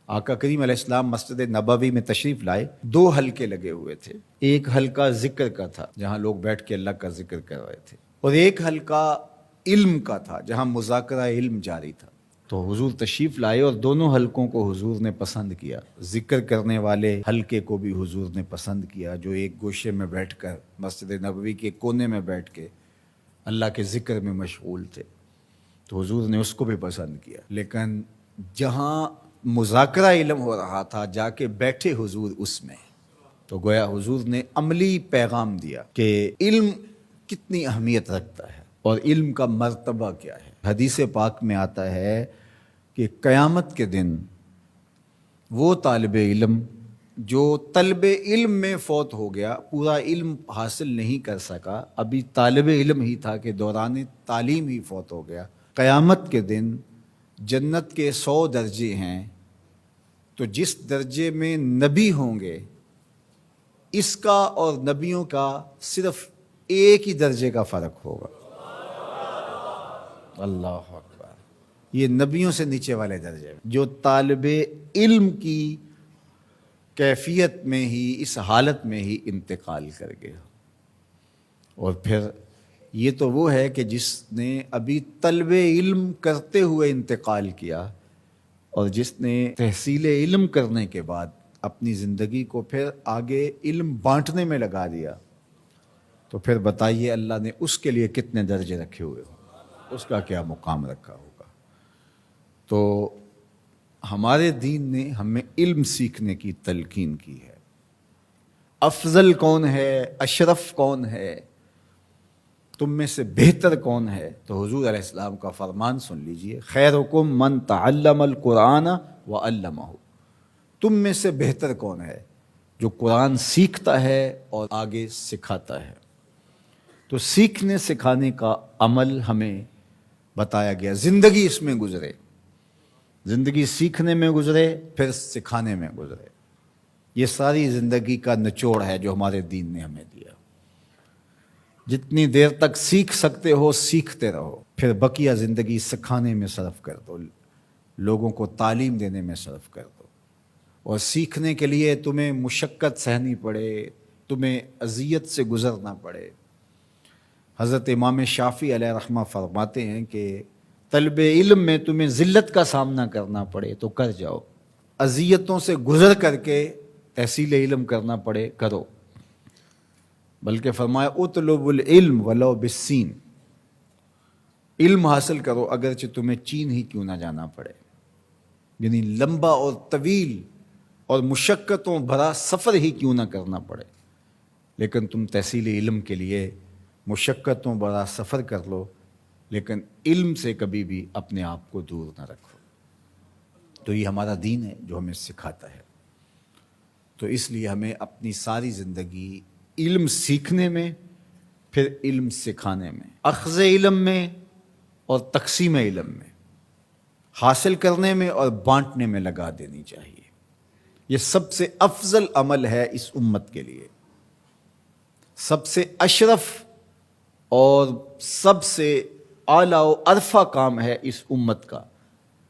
آقا کریم علیہ السلام مسجد نبوی میں تشریف لائے، 2 حلقے لگے ہوئے تھے۔ ایک حلقہ ذکر کا تھا جہاں لوگ بیٹھ کے اللہ کا ذکر کر رہے تھے، اور ایک حلقہ علم کا تھا جہاں مذاکرہ علم جاری تھا۔ تو حضور تشریف لائے اور دونوں حلقوں کو حضور نے پسند کیا۔ ذکر کرنے والے حلقے کو بھی حضور نے پسند کیا، جو ایک گوشے میں بیٹھ کر مسجد نبوی کے کونے میں بیٹھ کے اللہ کے ذکر میں مشغول تھے، تو حضور نے اس کو بھی پسند کیا۔ لیکن جہاں مذاکرہ علم ہو رہا تھا جا کے بیٹھے حضور اس میں، تو گویا حضور نے عملی پیغام دیا کہ علم کتنی اہمیت رکھتا ہے اور علم کا مرتبہ کیا ہے۔ حدیث پاک میں آتا ہے کہ قیامت کے دن وہ طالب علم جو طلب علم میں فوت ہو گیا، پورا علم حاصل نہیں کر سکا، ابھی طالب علم ہی تھا کہ دوران تعلیم ہی فوت ہو گیا، قیامت کے دن جنت کے 100 درجے ہیں، تو جس درجے میں نبی ہوں گے اس کا اور نبیوں کا صرف ایک ہی درجے کا فرق ہوگا۔ اللہ اکبر! یہ نبیوں سے نیچے والے درجے میں جو طالب علم کی کیفیت میں ہی، اس حالت میں ہی انتقال کر گیا۔ اور پھر یہ تو وہ ہے کہ جس نے ابھی طلب علم کرتے ہوئے انتقال کیا، اور جس نے تحصیل علم کرنے کے بعد اپنی زندگی کو پھر آگے علم بانٹنے میں لگا دیا، تو پھر بتائیے اللہ نے اس کے لیے کتنے درجے رکھے ہوئے ہوں، اس کا کیا مقام رکھا ہوگا۔ تو ہمارے دین نے ہمیں علم سیکھنے کی تلقین کی ہے۔ افضل کون ہے، اشرف کون ہے، تم میں سے بہتر کون ہے؟ تو حضور علیہ السلام کا فرمان سن لیجئے، خیرکم من تعلم القرآن وعلمہ۔ تم میں سے بہتر کون ہے؟ جو قرآن سیکھتا ہے اور آگے سکھاتا ہے۔ تو سیکھنے سکھانے کا عمل ہمیں بتایا گیا، زندگی اس میں گزرے، زندگی سیکھنے میں گزرے، پھر سکھانے میں گزرے۔ یہ ساری زندگی کا نچوڑ ہے جو ہمارے دین نے ہمیں دیا۔ جتنی دیر تک سیکھ سکتے ہو سیکھتے رہو، پھر بقیہ زندگی سکھانے میں صرف کر دو، لوگوں کو تعلیم دینے میں صرف کر دو۔ اور سیکھنے کے لیے تمہیں مشقت سہنی پڑے، تمہیں اذیت سے گزرنا پڑے۔ حضرت امام شافعی علیہ رحمہ فرماتے ہیں کہ طلب علم میں تمہیں ذلت کا سامنا کرنا پڑے تو کر جاؤ، اذیتوں سے گزر کر کے تحصیل علم کرنا پڑے کرو۔ بلکہ فرمایا اطلب العلم ولو بالسین، علم حاصل کرو اگرچہ تمہیں چین ہی کیوں نہ جانا پڑے۔ یعنی لمبا اور طویل اور مشقتوں بھرا سفر ہی کیوں نہ کرنا پڑے، لیکن تم تحصیل علم کے لیے مشقتوں بھرا سفر کر لو، لیکن علم سے کبھی بھی اپنے آپ کو دور نہ رکھو۔ تو یہ ہمارا دین ہے جو ہمیں سکھاتا ہے۔ تو اس لیے ہمیں اپنی ساری زندگی علم سیکھنے میں، پھر علم سکھانے میں، اخذ علم میں اور تقسیم علم میں، حاصل کرنے میں اور بانٹنے میں لگا دینی چاہیے۔ یہ سب سے افضل عمل ہے اس امت کے لیے، سب سے اشرف اور سب سے اعلیٰ و ارفع کام ہے اس امت کا،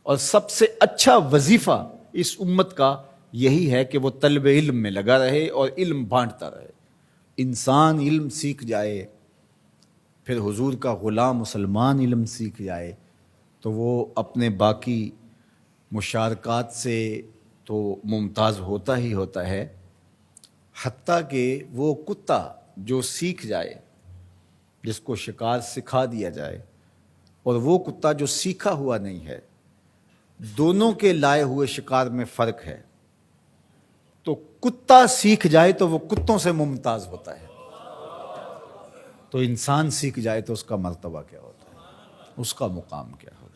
اور سب سے اچھا وظیفہ اس امت کا یہی ہے کہ وہ طلب علم میں لگا رہے اور علم بانٹتا رہے۔ انسان علم سیکھ جائے، پھر حضور کا غلام مسلمان علم سیکھ جائے، تو وہ اپنے باقی مشارکات سے تو ممتاز ہوتا ہی ہوتا ہے، حتیٰ کہ وہ کتا جو سیکھ جائے، جس کو شکار سکھا دیا جائے، اور وہ کتا جو سیکھا ہوا نہیں ہے، دونوں کے لائے ہوئے شکار میں فرق ہے۔ تو کتا سیکھ جائے تو وہ کتوں سے ممتاز ہوتا ہے، تو انسان سیکھ جائے تو اس کا مرتبہ کیا ہوتا ہے، اس کا مقام کیا ہوتا ہے۔